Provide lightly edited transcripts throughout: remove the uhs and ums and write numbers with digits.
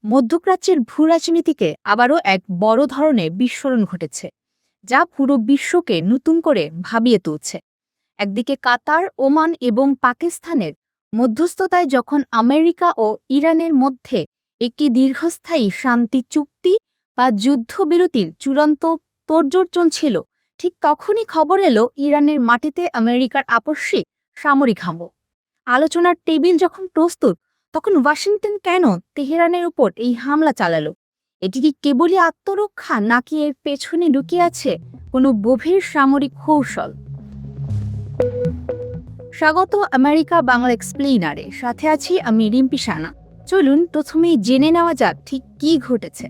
মধ্যপ্রাচ্যের ভূরাজনীতিকে আবারও এক বড় ধরনের বিস্ফোরণ ঘটেছে, যা পুরো বিশ্বকে নতুন করে ভাবিয়ে তুলছে। একদিকে কাতার, ওমান এবং পাকিস্তানের মধ্যস্থতায় যখন আমেরিকা ও ইরানের মধ্যে একটি দীর্ঘস্থায়ী শান্তি চুক্তি বা যুদ্ধবিরতির চূড়ান্ত তোড়জোড় চলছিল, ঠিক তখনই খবর এলো ইরানের মাটিতে আমেরিকার আকস্মিক সামরিক হামলা। আলোচনার টেবিল যখন প্রস্তুত, তখন ওয়াশিংটন কেন তেহরানের উপর এই হামলা চালালো? এটি কি কেবলই আত্মরক্ষা, নাকি এর পেছনে লুকিয়ে আছে কোনো গভীর সামরিক কৌশল? স্বাগত আমেরিকা বাংলা এক্সপ্লেইনারে, সাথে আছি আমি রিম্পি সানা। চলুন প্রথমেই জেনে নেওয়া যাক ঠিক কী ঘটেছে।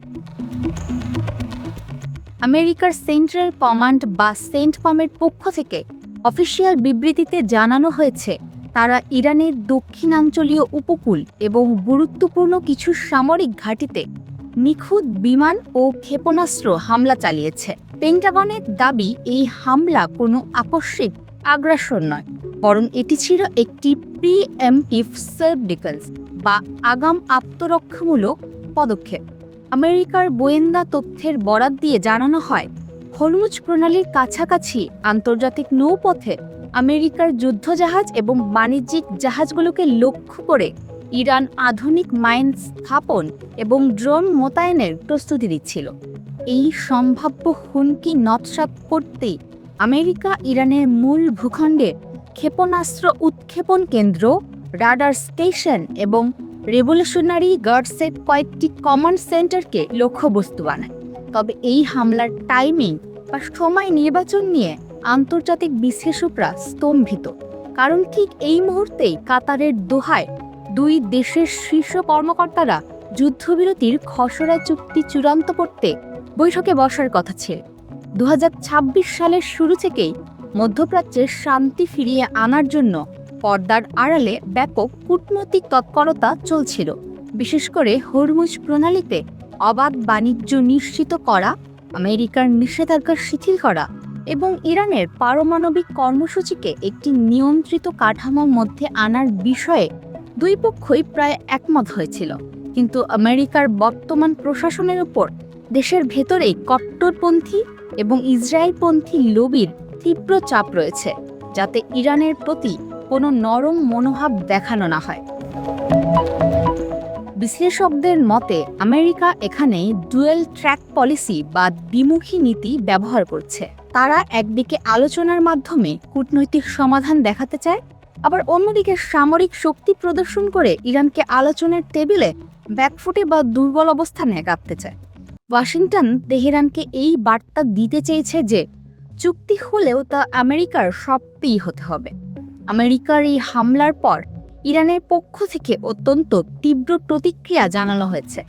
আমেরিকার সেন্ট্রাল কমান্ড বা সেন্টকমের পক্ষ থেকে অফিসিয়াল বিবৃতিতে জানানো হয়েছে, তারা ইরানের দক্ষিণাঞ্চলীয় উপকূল এবং গুরুত্বপূর্ণ কিছু সামরিক ঘাঁটিতে নিখুঁত বিমান ও ক্ষেপণাস্ত্র হামলা চালিয়েছে। পেন্টাগনের দাবি, এই হামলা কোনো আকস্মিক আগ্রাসন নয়, বরং এটি ছিল একটি প্রি-এম্পটিভ সেলফ ডিফেন্স বা আগাম আত্মরক্ষামূলক পদক্ষেপ। আমেরিকার গোয়েন্দা তথ্যের বরাত দিয়ে জানানো হয়, হরমুজ প্রণালীর কাছাকাছি আন্তর্জাতিক নৌপথে আমেরিকার যুদ্ধজাহাজ এবং বাণিজ্যিক জাহাজগুলোকে লক্ষ্য করে ইরান আধুনিক মাইন স্থাপন এবং ড্রোন মোতায়েনের প্রস্তুতি দিচ্ছিল। এই সম্ভাব্য হুমকি নস্যাৎ করতেই আমেরিকা ইরানের মূল ভূখণ্ডে ক্ষেপণাস্ত্র উৎক্ষেপণ কেন্দ্র, রাডার স্টেশন এবং রেভলিউশনারি গার্ডসের কয়েকটি কমান্ড সেন্টারকে লক্ষ্যবস্তু বানায়। তবে এই হামলার টাইমিং বা সময় নির্বাচন নিয়ে আন্তর্জাতিক বিশ্লেষকরা স্তম্ভিত, কারণ ঠিক এই মুহূর্তেই কাতারের দোহায় দুই দেশের শীর্ষ কর্মকর্তারা যুদ্ধবিরতির খসড়া চুক্তি চূড়ান্ত করতে বৈঠকে বসার কথা ছিল। 2026 সালের শুরু থেকেই মধ্যপ্রাচ্যের শান্তি ফিরিয়ে আনার জন্য পর্দার আড়ালে ব্যাপক কূটনৈতিক তৎপরতা চলছিল, বিশেষ করে হরমুজ প্রণালীতে অবাধ বাণিজ্য নিশ্চিত করা, আমেরিকার নিষেধাজ্ঞা শিথিল করা এবং ইরানের পারমাণবিক কর্মসূচিকে একটি নিয়ন্ত্রিত কাঠামোর মধ্যে আনার বিষয়ে দুই পক্ষই প্রায় একমত হয়েছিল। কিন্তু আমেরিকার বর্তমান প্রশাসনের উপর দেশের ভেতরেই কট্টরপন্থী এবং ইসরায়েলপন্থী লবির তীব্র চাপ রয়েছে, যাতে ইরানের প্রতি কোনো নরম মনোভাব দেখানো না হয়। বিশ্লেষকদের মতে, আমেরিকা এখানে ডুয়েল ট্র্যাক পলিসি বা দ্বিমুখী নীতি ব্যবহার করছে। তারা একদিকে আলোচনার মাধ্যমে কূটনৈতিক সমাধান দেখাতে চায়, আবার অন্যদিকে সামরিক শক্তি প্রদর্শন করে ইরানকে আলোচনার টেবিলে ব্যাকফুটে বা দুর্বল অবস্থানে রাখতে চায়। ওয়াশিংটন তেহরানকে এই বার্তা দিতে চেয়েছে যে চুক্তি হলেও তা আমেরিকার সত্যিই হতে হবে। আমেরিকার এই হামলার পর ইরানের পক্ষ থেকে অত্যন্ত তীব্র প্রতিক্রিয়া জানানো হয়েছে।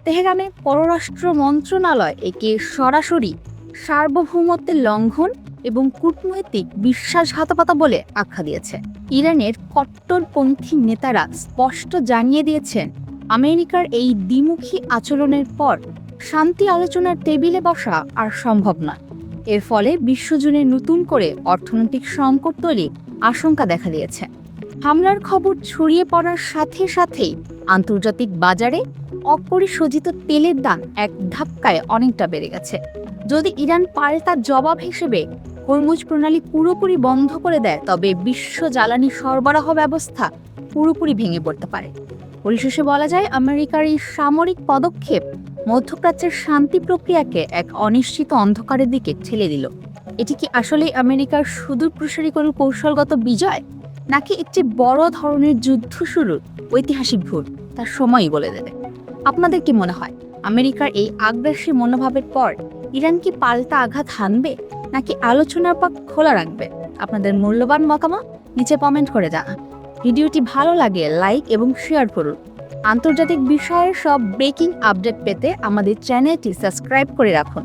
তেহরানের পররাষ্ট্র মন্ত্রণালয় একে সরাসরি সার্বভৌমত্বের লঙ্ঘন এবং কূটনৈতিক বিশ্বাসঘাতকতা বলে আখ্যা দিয়েছে। ইরানের কট্টরপন্থী নেতারা স্পষ্ট জানিয়ে দিয়েছেন, আমেরিকার এই দ্বিমুখী আচরণের পর শান্তি আলোচনার টেবিলে বসা আর সম্ভব নয়। এর ফলে বিশ্বজুড়ে নতুন করে অর্থনৈতিক সংকট তৈরির আশঙ্কা দেখা দিয়েছে। হামলার খবর ছড়িয়ে পড়ার সাথে সাথেই আন্তর্জাতিক বাজারে অপরিশোধিত তেলের দাম এক ধাক্কায় অনেকটা বেড়ে গেছে। যদি ইরান পাল্টা জবাব হিসেবে হরমুজ প্রণালী পুরোপুরি বন্ধ করে দেয়, তবে বিশ্ব জ্বালানি সরবরাহ ব্যবস্থা পুরোপুরি ভেঙে পড়তে পারে। পরিশেষে বলা যায়, আমেরিকার এই সামরিক পদক্ষেপ মধ্যপ্রাচ্যের শান্তি প্রক্রিয়াকে এক অনিশ্চিত অন্ধকারের দিকে ঠেলে দিল। এটি কি আসলেই আমেরিকার সুদূরপ্রসারী কোনো কৌশলগত বিজয়, নাকি একটি বড় ধরনের যুদ্ধ শুরুর ঐতিহাসিক ভোট, তার সময়ই বলে দেবে। আপনাদের কি মনে হয়, আমেরিকার এই আগ্রাসী মনোভাবের পর ইরান কি পাল্টা আঘাত হানবে, নাকি আলোচনার পথ খোলা রাখবে? আপনাদের মূল্যবান মতামত নিচে কমেন্ট করে জানান। ভিডিওটি ভালো লাগে লাইক এবং শেয়ার করুন। আন্তর্জাতিক বিষয়ের সব ব্রেকিং আপডেট পেতে আমাদের চ্যানেলটি সাবস্ক্রাইব করে রাখুন।